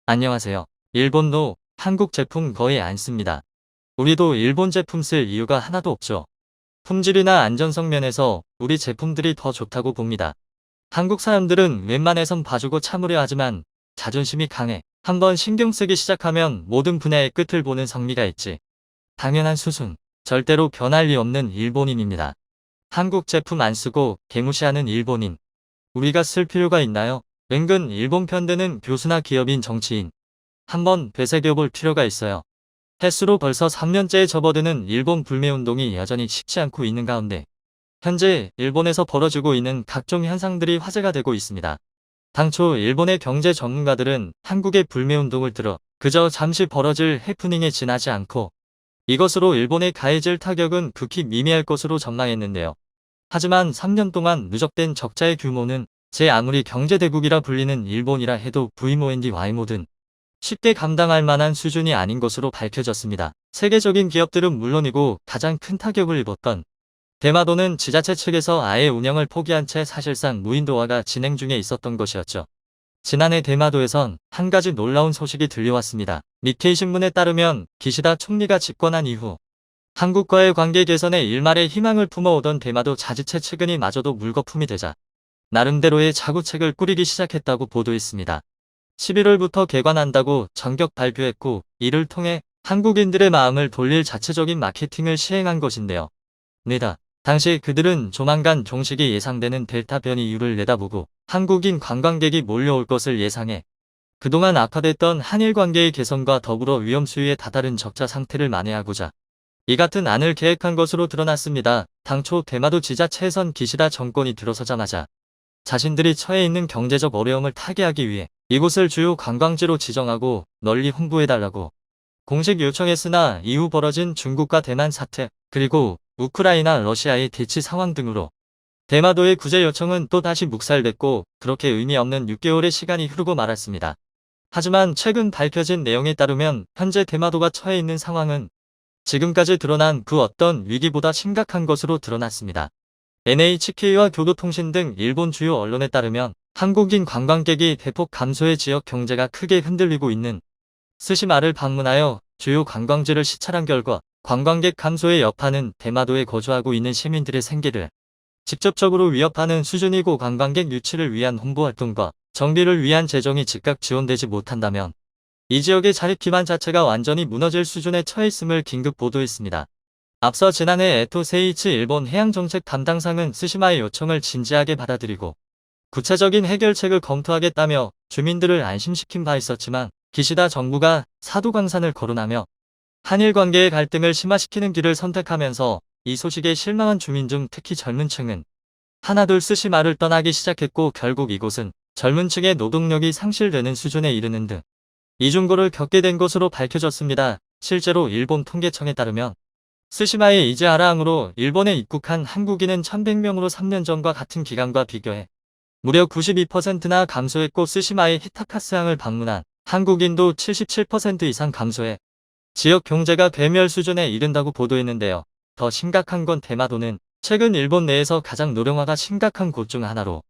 안녕하세요. 일본도 한국 제품 거의 안 씁니다. 우리도 일본 제품 쓸 이유가 하나도 없죠. 품질이나 안전성 면에서 우리 제품들이 더 좋다고 봅니다. 한국 사람들은 웬만해선 봐주고 참으려 하지만 자존심이 강해. 한번 신경 쓰기 시작하면 모든 분야의 끝을 보는 성미가 있지. 당연한 수준. 절대로 변할 리 없는 일본인입니다. 한국 제품 안 쓰고 개무시하는 일본인. 우리가 쓸 필요가 있나요? 은근 일본 편드는 교수나 기업인 정치인. 한번 되새겨볼 필요가 있어요. 횟수로 벌써 3년째에 접어드는 일본 불매운동이 여전히 식지 않고 있는 가운데 현재 일본에서 벌어지고 있는 각종 현상들이 화제가 되고 있습니다. 당초 일본의 경제 전문가들은 한국의 불매운동을 들어 그저 잠시 벌어질 해프닝에 지나지 않고 이것으로 일본에 가해질 타격은 극히 미미할 것으로 전망했는데요. 하지만 3년 동안 누적된 적자의 규모는 제 아무리 경제대국이라 불리는 일본이라 해도 VMONDY모든 쉽게 감당할 만한 수준이 아닌 것으로 밝혀졌습니다. 세계적인 기업들은 물론이고 가장 큰 타격을 입었던 대마도는 지자체 측에서 아예 운영을 포기한 채 사실상 무인도화가 진행 중에 있었던 것이었죠. 지난해 대마도에선 한 가지 놀라운 소식이 들려왔습니다. 니케이 신문에 따르면 기시다 총리가 집권한 이후 한국과의 관계 개선에 일말의 희망을 품어오던 대마도 자치체 측은이 마저도 물거품이 되자 나름대로의 자구책을 꾸리기 시작했다고 보도했습니다. 11월부터 개관한다고 전격 발표했고 이를 통해 한국인들의 마음을 돌릴 자체적인 마케팅을 시행한 것인데요. 니다. 당시 그들은 조만간 종식이 예상되는 델타 변이 이유를 내다보고 한국인 관광객이 몰려올 것을 예상해 그동안 악화됐던 한일 관계의 개선과 더불어 위험 수위에 다다른 적자 상태를 만회하고자 이 같은 안을 계획한 것으로 드러났습니다. 당초 대마도 지자체에선 기시다 정권이 들어서자마자 자신들이 처해 있는 경제적 어려움을 타개하기 위해 이곳을 주요 관광지로 지정하고 널리 홍보해달라고 공식 요청했으나 이후 벌어진 중국과 대만 사태 그리고 우크라이나 러시아의 대치 상황 등으로 대마도의 구제 요청은 또다시 묵살됐고 그렇게 의미 없는 6개월의 시간이 흐르고 말았습니다. 하지만 최근 밝혀진 내용에 따르면 현재 대마도가 처해 있는 상황은 지금까지 드러난 그 어떤 위기보다 심각한 것으로 드러났습니다. NHK와 교도통신 등 일본 주요 언론에 따르면 한국인 관광객이 대폭 감소해 지역 경제가 크게 흔들리고 있는 스시마를 방문하여 주요 관광지를 시찰한 결과 관광객 감소의 여파는 대마도에 거주하고 있는 시민들의 생계를 직접적으로 위협하는 수준이고 관광객 유치를 위한 홍보활동과 정비를 위한 재정이 즉각 지원되지 못한다면 이 지역의 자립 기반 자체가 완전히 무너질 수준에 처했음을 긴급 보도했습니다. 앞서 지난해 에토 세이치 일본 해양정책 담당상은 스시마의 요청을 진지하게 받아들이고 구체적인 해결책을 검토하겠다며 주민들을 안심시킨 바 있었지만 기시다 정부가 사도광산을 거론하며 한일 관계의 갈등을 심화시키는 길을 선택하면서 이 소식에 실망한 주민 중 특히 젊은 층은 하나둘 스시마를 떠나기 시작했고 결국 이곳은 젊은 층의 노동력이 상실되는 수준에 이르는 등 이중고를 겪게 된 것으로 밝혀졌습니다. 실제로 일본 통계청에 따르면 스시마의 이즈하라항으로 일본에 입국한 한국인은 1100명으로 3년 전과 같은 기간과 비교해 무려 92%나 감소했고 스시마의 히타카스항을 방문한 한국인도 77% 이상 감소해 지역 경제가 괴멸 수준에 이른다고 보도했는데요. 더 심각한 건 대마도는 최근 일본 내에서 가장 노령화가 심각한 곳 중 하나로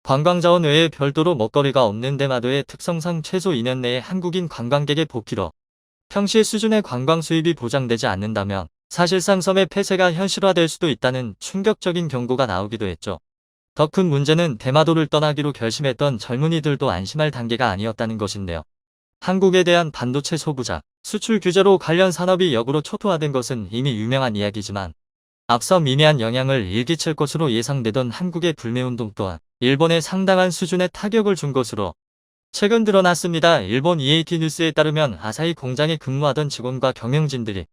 관광자원 외에 별도로 먹거리가 없는 대마도의 특성상 최소 2년 내에 한국인 관광객의 복귀로 평시 수준의 관광 수입이 보장되지 않는다면 사실상 섬의 폐쇄가 현실화될 수도 있다는 충격적인 경고가 나오기도 했죠. 더 큰 문제는 대마도를 떠나기로 결심했던 젊은이들도 안심할 단계가 아니었다는 것인데요. 한국에 대한 반도체 소부자, 수출 규제로 관련 산업이 역으로 초토화된 것은 이미 유명한 이야기지만 앞서 미미한 영향을 일기칠 것으로 예상되던 한국의 불매운동 또한 일본에 상당한 수준의 타격을 준 것으로 최근 드러났습니다. 일본 EAT 뉴스에 따르면 아사히 공장에 근무하던 직원과 경영진들이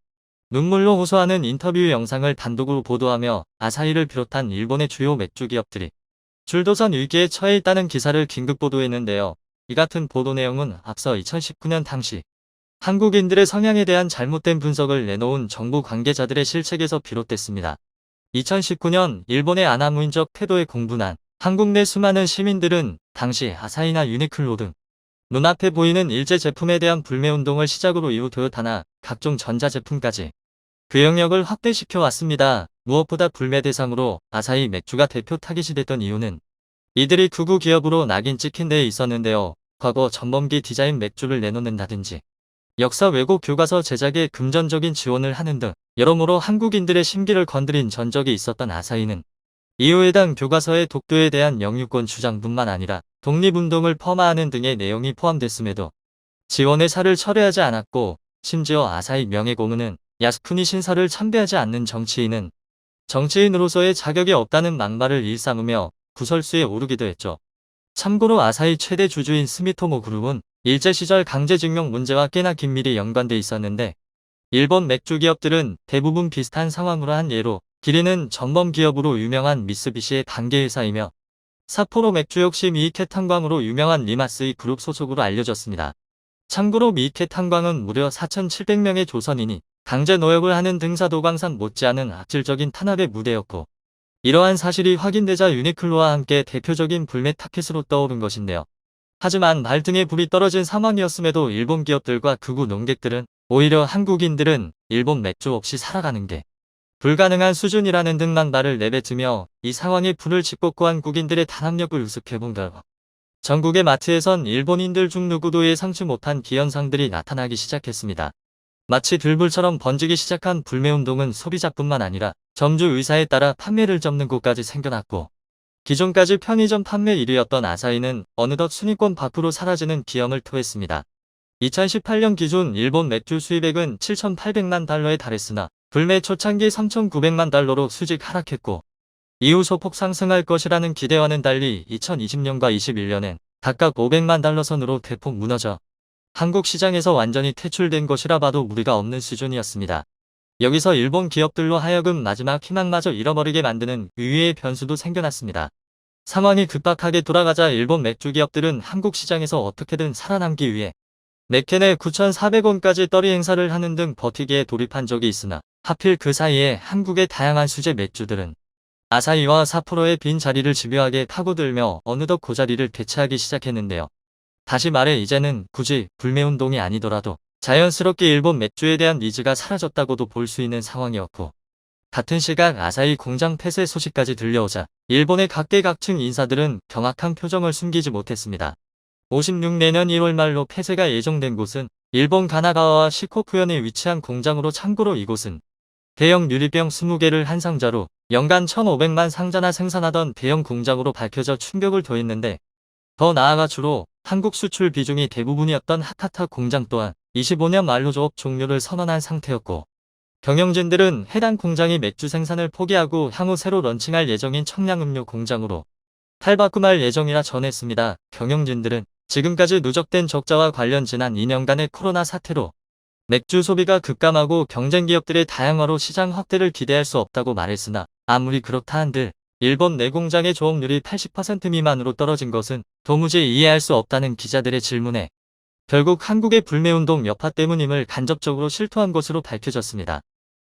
눈물로 호소하는 인터뷰 영상을 단독으로 보도하며 아사히를 비롯한 일본의 주요 맥주 기업들이 줄도선 위기에 처해 있다는 기사를 긴급 보도했는데요. 이 같은 보도 내용은 앞서 2019년 당시 한국인들의 성향에 대한 잘못된 분석을 내놓은 정부 관계자들의 실책에서 비롯됐습니다. 2019년 일본의 아나무인적 태도에 공분한 한국 내 수많은 시민들은 당시 아사히나 유니클로 등 눈앞에 보이는 일제 제품에 대한 불매운동을 시작으로 이후 토요타나 각종 전자제품까지 그 영역을 확대시켜 왔습니다. 무엇보다 불매 대상으로 아사히 맥주가 대표 타깃이 됐던 이유는 이들이 극우 기업으로 낙인 찍힌 데에 있었는데요. 과거 전범기 디자인 맥주를 내놓는다든지 역사 왜곡 교과서 제작에 금전적인 지원을 하는 등 여러모로 한국인들의 심기를 건드린 전적이 있었던 아사히는 이후 해당 교과서의 독도에 대한 영유권 주장뿐만 아니라 독립운동을 폄하하는 등의 내용이 포함됐음에도 지원의 사를 철회하지 않았고, 심지어 아사히 명예고문은 야스쿠니 신사를 참배하지 않는 정치인은 정치인으로서의 자격이 없다는 막말을 일삼으며 구설수에 오르기도 했죠. 참고로 아사히 최대 주주인 스미토모 그룹은 일제시절 강제징용 문제와 꽤나 긴밀히 연관돼 있었는데, 일본 맥주 기업들은 대부분 비슷한 상황으로 한 예로 기린은 전범 기업으로 유명한 미쓰비시의 관계회사이며 삿포로 맥주 역시 미이케 탄광으로 유명한 리마스의 그룹 소속으로 알려졌습니다. 참고로 미이케 탄광은 무려 4,700명의 조선인이 강제 노역을 하는 등사도광산 못지않은 악질적인 탄압의 무대였고, 이러한 사실이 확인되자 유니클로와 함께 대표적인 불매 타켓으로 떠오른 것인데요. 하지만 발등에 불이 떨어진 상황이었음에도 일본 기업들과 극우 농객들은 오히려 한국인들은 일본 맥주 없이 살아가는 게 불가능한 수준이라는 등 말을 내뱉으며 이 상황에 불을 지폈고 한국인들의 탄압력을 우습게본 결과 전국의 마트에선 일본인들 중 누구도 예상치 못한 기현상들이 나타나기 시작했습니다. 마치 들불처럼 번지기 시작한 불매운동은 소비자뿐만 아니라 점주 의사에 따라 판매를 접는 곳까지 생겨났고, 기존까지 편의점 판매 1위였던 아사히는 어느덧 순위권 밖으로 사라지는 기염을 토했습니다. 2018년 기준 일본 맥주 수입액은 7,800만 달러에 달했으나 불매 초창기 3,900만 달러로 수직 하락했고, 이후 소폭 상승할 것이라는 기대와는 달리 2020년과 21년엔 각각 500만 달러 선으로 대폭 무너져 한국 시장에서 완전히 퇴출된 것이라 봐도 무리가 없는 수준이었습니다. 여기서 일본 기업들로 하여금 마지막 희망마저 잃어버리게 만드는 의외의 변수도 생겨났습니다. 상황이 급박하게 돌아가자 일본 맥주 기업들은 한국 시장에서 어떻게든 살아남기 위해 맥캔에 9,400원까지 떨이 행사를 하는 등 버티기에 돌입한 적이 있으나, 하필 그 사이에 한국의 다양한 수제 맥주들은 아사히와 삿포로의 빈 자리를 집요하게 파고들며 어느덧 그 자리를 대체하기 시작했는데요. 다시 말해 이제는 굳이 불매운동이 아니더라도 자연스럽게 일본 맥주에 대한 니즈가 사라졌다고도 볼 수 있는 상황이었고, 같은 시각 아사히 공장 폐쇄 소식까지 들려오자 일본의 각계각층 인사들은 경악한 표정을 숨기지 못했습니다. 56내년 1월 말로 폐쇄가 예정된 곳은 일본 가나가와와 시코쿠현에 위치한 공장으로, 참고로 이곳은 대형 유리병 20개를 한 상자로 연간 1,500만 상자나 생산하던 대형 공장으로 밝혀져 충격을 더했는데, 더 나아가 주로 한국 수출 비중이 대부분이었던 하타타 공장 또한 25년 말로 조업 종료를 선언한 상태였고, 경영진들은 해당 공장이 맥주 생산을 포기하고 향후 새로 런칭할 예정인 청량음료 공장으로 탈바꿈할 예정이라 전했습니다. 경영진들은 지금까지 누적된 적자와 관련 지난 2년간의 코로나 사태로 맥주 소비가 급감하고 경쟁 기업들의 다양화로 시장 확대를 기대할 수 없다고 말했으나, 아무리 그렇다 한들 일본 내 공장의 조업률이 80% 미만으로 떨어진 것은 도무지 이해할 수 없다는 기자들의 질문에 결국 한국의 불매운동 여파 때문임을 간접적으로 실토한 것으로 밝혀졌습니다.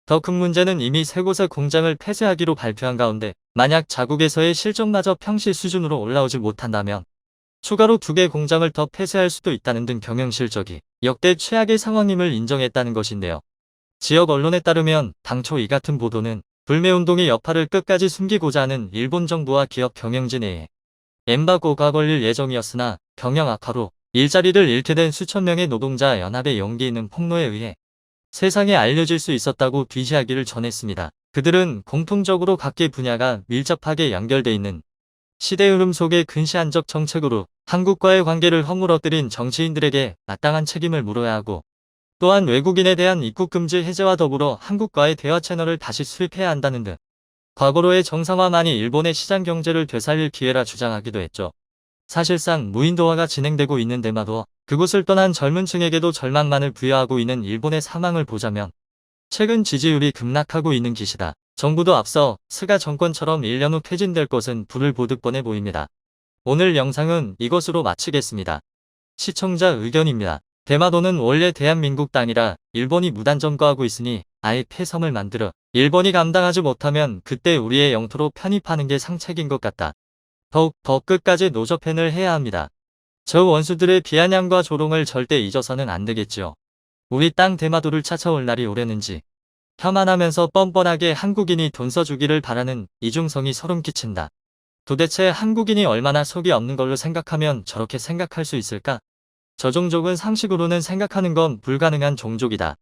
더 큰 문제는 이미 3곳의 공장을 폐쇄하기로 발표한 가운데 만약 자국에서의 실적마저 평시 수준으로 올라오지 못한다면 추가로 2개 공장을 더 폐쇄할 수도 있다는 등 경영 실적이 역대 최악의 상황임을 인정했다는 것인데요. 지역 언론에 따르면 당초 이 같은 보도는 불매운동의 여파를 끝까지 숨기고자 하는 일본 정부와 기업 경영진에 엠바고가 걸릴 예정이었으나 경영 악화로 일자리를 잃게 된 수천 명의 노동자 연합의 용기 있는 폭로에 의해 세상에 알려질 수 있었다고 비시하기를 전했습니다. 그들은 공통적으로 각계 분야가 밀접하게 연결돼 있는 시대 흐름 속의 근시안적 정책으로 한국과의 관계를 허물어뜨린 정치인들에게 마땅한 책임을 물어야 하고, 또한 외국인에 대한 입국 금지 해제와 더불어 한국과의 대화 채널을 다시 수립해야 한다는 등 과거로의 정상화만이 일본의 시장 경제를 되살릴 기회라 주장하기도 했죠. 사실상 무인도화가 진행되고 있는 데마도 그곳을 떠난 젊은 층에게도 절망만을 부여하고 있는 일본의 상황을 보자면 최근 지지율이 급락하고 있는 기시다 정부도 앞서 스가 정권처럼 1년 후 퇴진될 것은 불을 보듯 뻔해 보입니다. 오늘 영상은 이것으로 마치겠습니다. 시청자 의견입니다. 대마도는 원래 대한민국 땅이라 일본이 무단 점거하고 있으니 아예 폐섬을 만들어 일본이 감당하지 못하면 그때 우리의 영토로 편입하는 게 상책인 것 같다. 더욱 더 끝까지 노조팬을 해야 합니다. 저 원수들의 비아냥과 조롱을 절대 잊어서는 안 되겠지요. 우리 땅 대마도를 찾아올 날이 오려는지 혐한하면서 뻔뻔하게 한국인이 돈 써주기를 바라는 이중성이 소름 끼친다. 도대체 한국인이 얼마나 속이 없는 걸로 생각하면 저렇게 생각할 수 있을까? 저 종족은 상식으로는 생각하는 건 불가능한 종족이다.